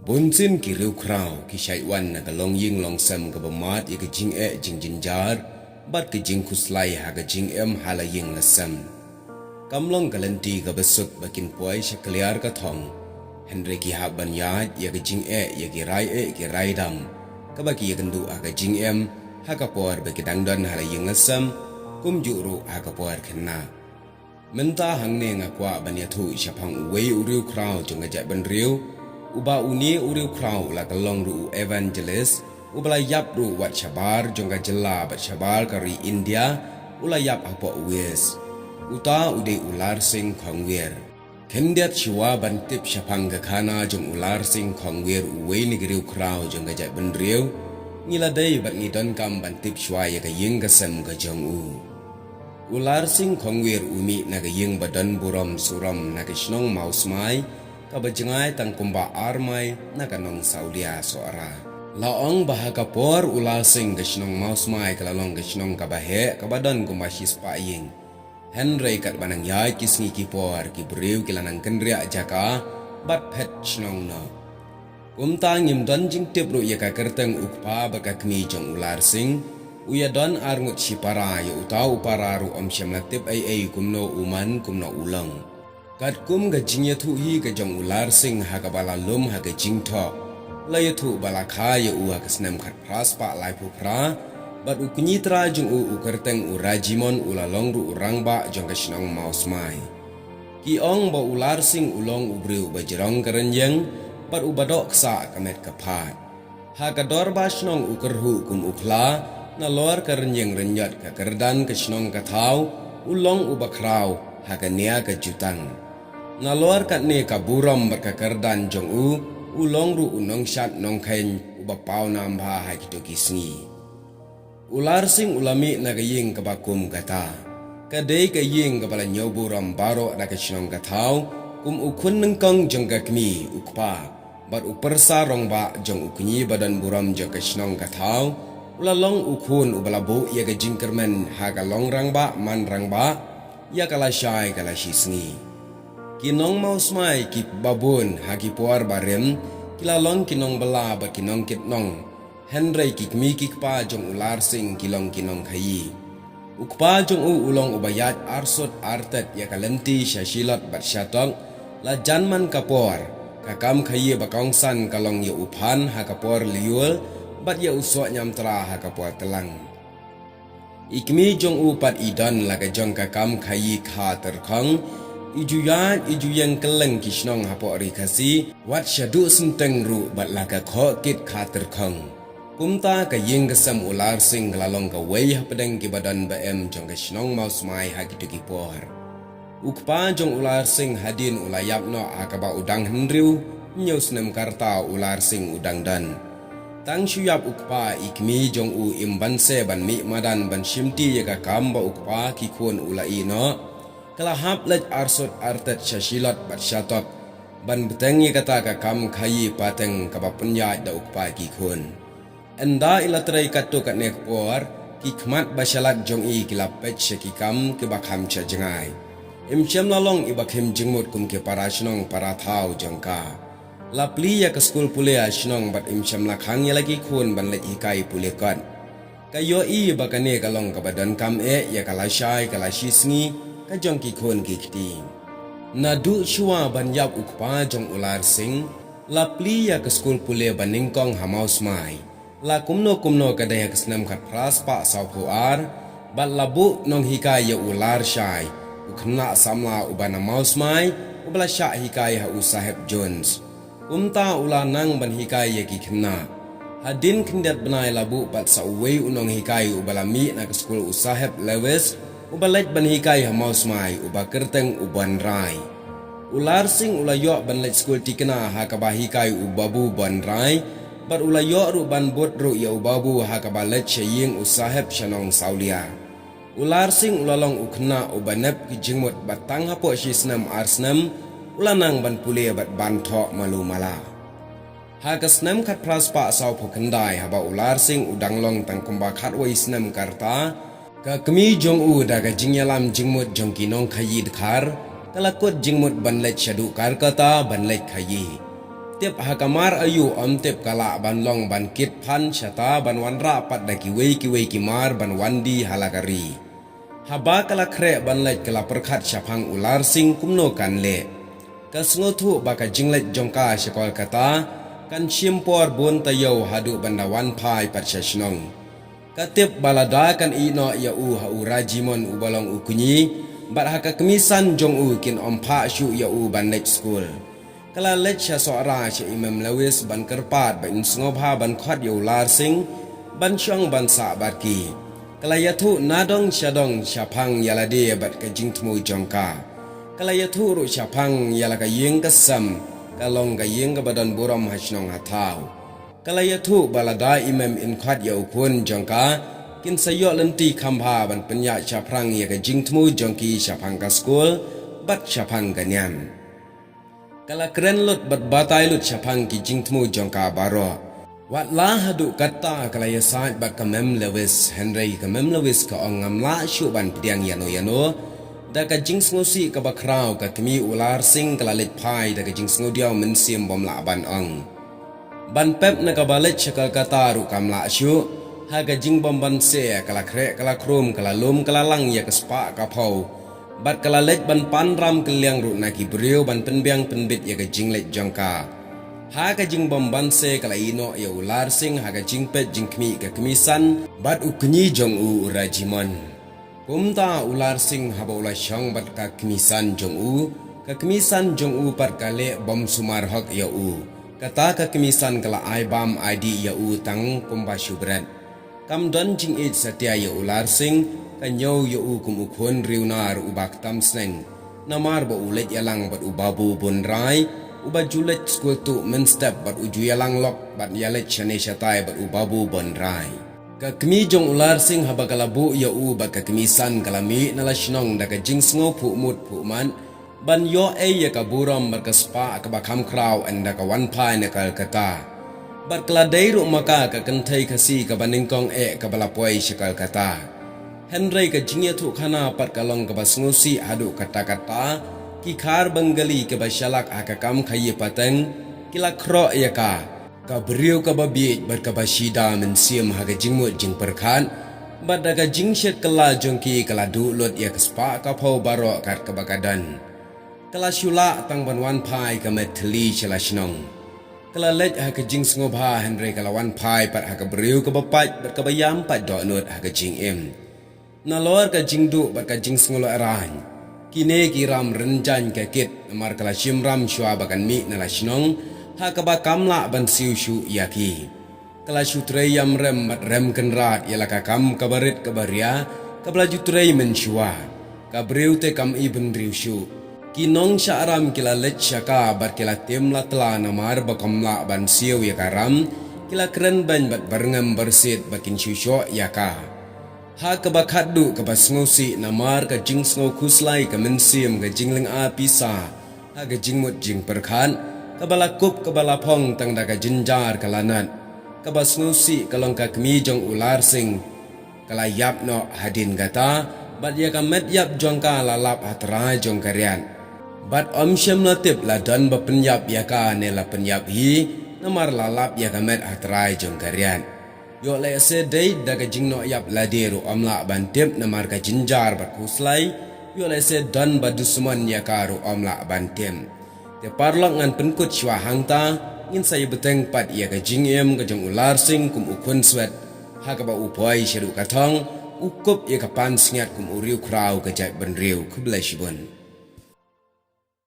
Bunsin ki riu krau ki shaiwan na ka long ying long sam ka bamat ya ka jing jing jinjar bat ka jing kuslai ha ka jing hala ying la sam kamlong kalanti ka besut bakin puai shakliar ka thong Henry ki ha ban yad ya ka jing ya ki rai dam ka baki ya kandu ha ka jing ha ka por baki dangdon hala ying la sam kum juru ha ka por khenna menta hangne nga kwa ban ya thu shapang wei uriu krau jong ja ban riu uba uni uriu krau la kalong ru evangelist ubala yap ru wat shabar jongga jela bat shabar kari India ula yap apo wes uta ude ular sing khongwer kendiat shiwa ban tip shapang ga khana jong ular sing khongwer uwe ni griu krau jongga ja ban riu ngila dei bat ni don kam ban tip shwa ya ga ying ga sem ga jong ular sing khongwer umi na ga ying badan buram suram na ga shnong maus mai kabajengai tang kumba armai na kanong saudia soara laong bahaga por ular sing gasnong maus mai kalalong gasnong kabahe kabadan kumba shispa ying Henry kat banang yai kisngi ki por ki briu kilanang kendria jaka bat pet snong no kumta ngim don jing tip ru ya ka kerteng ukpa baka kmi jong ular sing uya don arngut shipara ya utau pararu om syamlatip ai kumno uman kumno ulang kat kum ga jingya thu hi ga jong ular sing ha ga bala lum ha ga jing tho la ya thu bala kha ya u ha ka snam khat pras pa lai pu pra bat u kunyi tra jong u kerteng u rajimon ulalong ru urang ba jong ka snong maus mai ki ong ba ular sing ulong u briu ba jerong karenjeng bat u badok sa kamet kapat ha ka dor ba snong u kerhu kum ukla na lor karenjeng renyat ka kerdan ka snong ka thau ulong u bakrau ha ka nia ka jutang nalor kat ne ka buram berkakerdan jong ulong ru unong shat nong khen uba pau nam bha ha kito kisngi ular sing ulami na ga ying ka bakum kata ka dei ka ying ka bala nyow buram baro na ka shnong ka thau kum ukun nang kong jong ka kmi ukpa bat upersa rong ba jong ukunyi badan buram jong ka shnong ka thau ulalong ukun ubala bu ya ka jingkermen ha ka long rang ba man rang ba ya kala shai kala shisngi kinong maus mai ki babun hagi puar barem kilalong kinong bela ba kinong kitnong Henry ki kmi ki pa jong ular sing kilong kinong khayi ukpa jong ulong ubayat arsot artet ya kalenti shashilot bat shatong la janman kapor kakam khayi ba kongsan kalong ya uphan ha kapor liul bat ya uswa nyamtra ha kapor telang ikmi jong upat idan la ka jong kakam khayi kha terkhong ijuyang keleng kisnong hapo rikasi wat syadu senteng ru bat laka kho kit khater khong kumta ka ying kesam ular sing lalong ka wei pedeng ki badan bm jong kisnong maus mai ha kitu ki por ukpa jong ular sing hadin ulayap no akaba udang hendriu nyus nem karta ular sing udang dan tang syuyap ukpa ikmi jong imban se ban mi madan ban shimti ya ka kamba ukpa ki kun ulai no kalahap lej arsot artet shashilot bat shatot ban betengi kata ka kam khayi pateng kapapunya da ukpa ki khun enda ilatrai katu kat nek por ki khmat bashalat jong kilapet shaki kam ke bakham cha jengai imchem lalong ibakhem jingmut kum ke parashnong para thau jongka lapli ya ke skul pule ashnong bat imchem lakhang ya lagi khun ban lej ikai pule kan kayo bakane kalong kabadan kam ya kalashai kalashisngi kajong ki khon ki kti nadu shua ban yap ukpa jong ular sing lapli ya ke skul pule baning kong hamaus mai la kumno kadaya kesnam khat pras pa saw puar bat labu nong hikai ya ular shai ukna samla ubana maus mai ubla sha hikai ha usaheb jones kumta ulanang ban hikai ya ki khna hadin kindat benai labu bat sawe unong hikai ubalami na ke skul usaheb lewes ubalet ban hikai hamaus mai uba kerteng uban rai ular sing ulayo ban let skul tikna ha ka hikai ubabu ban rai bar ulayo ru ban bot ru ya ubabu ha ka let shaying usaheb shanong saulia ular sing ulalong ukna ubanep ki jingmut batang hapo shisnam arsnam ulanang ban pule bat ban tho malu mala ha ka snam khat praspa saw phokandai ha ba ular sing udanglong tang kumba khat wai snam karta ka kami jong daga jingyalam jingmut jong kinong khayi khar kalakot jingmut banlet shadu kar kata banlet khayi tiap hakamar ayu tip kala ban long ban kit pan syata ban wan rapat da kiwei kimar ban wandi halakari haba kala kre ban lek kala perkhat syapang ular sing kumno kan le kasngotu baka jinglet jongka syakol kata kan chimpor bon tayo hadu bandawan pai pat syashnong katip balada kan ino ya u ha urajimon ubalong ukunyi bat haka kemisan jong u kin ompa syu ya u ban lek school kala lek sya soara sya Imam Lewis ban kerpat ban snobha ban khot ya ular sing ban syong ban sa barki kala yatu nadong syadong syapang yalade bat ka jingtmu jongka kala yatu ru syapang yalaka yeng kasam kalong ka yeng ka badan buram hasnong hatau kala yatu balada Imam in khot ya ukun jongka kin sayo lenti khamha ban penya syapang ya ka jingtmu jongki syapang ka school bat syapang ganyam kala keren lut bat batai lut syapang ki jingtmu jongka baro wat la hadu kata kala ya saat bat ka Mem Lewis Henry ka Mem Lewis ka ong ngamla syu ban piang yano da ka jingsngosi ka bakrau ka kemi ular sing kala let pai da ka jingsngo diaw men sim bom la ban ong ban pep na ka balet syakal kata ru kamla syu ha ka jing bom ban se kala kre kala krum kala lum kala lang ya ka spa ka phau bat kala let ban pan ram keliang ru na ki briu ban penbiang penbit ya ka jing let jongka ha ka jing bom ban se kala ino ya ular sing ha ka jing pet jing kemi ka kemisan bat uknyi jong u rajimon kumta ular sing haba ular syong bat ka kemisan jong u ka kemisan jong u pat kale bom sumar hok ya u kata ka kemisan kala ai bam id ya u tang kumba syubrat kam don jing it satia ya ular sing kanyo ya u kum ukun riunar ubak tam sneng namar ba ulet yalang bat ubabu bonrai uba julet school tu men step bat uju yalang lok bat yalet chane shatai bat ubabu bonrai ka kemi jong ular sing haba kalabu ya u ba ka kemisan kalami nalashnong da ka jingsngo phu mut phu man ban yo e ya ka buram bar ka spa ka ba kham kraw anda ka wan pai na kal kata bar kala deiru maka ka kanthai khasi ka baningkong e ka bala poi shikal kata Henry ka jingya thu khana pat kalong ka basngusi hadu kata-kata ki khar bangali ka bashalak akakam khaye pateng kila kro ya ka beriu ka babi bar ka basida men siam ha ka jingmut jing perkhan bad ka jingshet kala jongki kala du lot ya kaspa ka phau baro kat ka bakadan kala shula tang ban wan pai ka methli chala shnong kala let ha ka jing sngoba Henry kala wan pai pat ha ka beriu ka bapat bar ka bayam pat do not ha ka jing em na lor ka jing du bar ka jing sngulo aran kine kiram renjan ka kit amar kala shimram shwa bakan mi na la shnong ha ka ba kamla ban siu shu yaki kala shu trei yam rem mat rem kenrat yala ka kam ka barit ka baria ka bla ju trei men shwa ka breu te kam i ben riu shu ki nong sha aram kila let shaka bar kila tem la tla na mar ba kamla ban siu ya karam kila kren ban bat barngam bersit bakin shu sho yaka ha ka ba khaddu ka ba sngosi na mar ka jing sngo khuslai ka men sim ka jingling a pisa ha ka jingmut jing perkhan kabala kup kabala phong tang daga jinjar kalanat kabas ngusi kalong ka kemi jong ular sing kala yap no hadin gata bat ya ka met yap jong ka lalap hatra jong karian bat om shem la tip la dan ba penyap ya ka ne la penyap hi namar lalap ya ka met hatra jong karian yo le se dei daga jing no yap la deru om la ban tip namar ka jinjar bat kuslai yo le se dan ba dusman ya ka ru om la ban tem te parlok ngan penkut shwa hangta ngin saya beteng pat ia ka jingem ka jong ular sing kum ukun swet ha ka ba upoi shiru katong ukup ia ka pan sngat kum uriu krau ka jai benriu ku bleshibun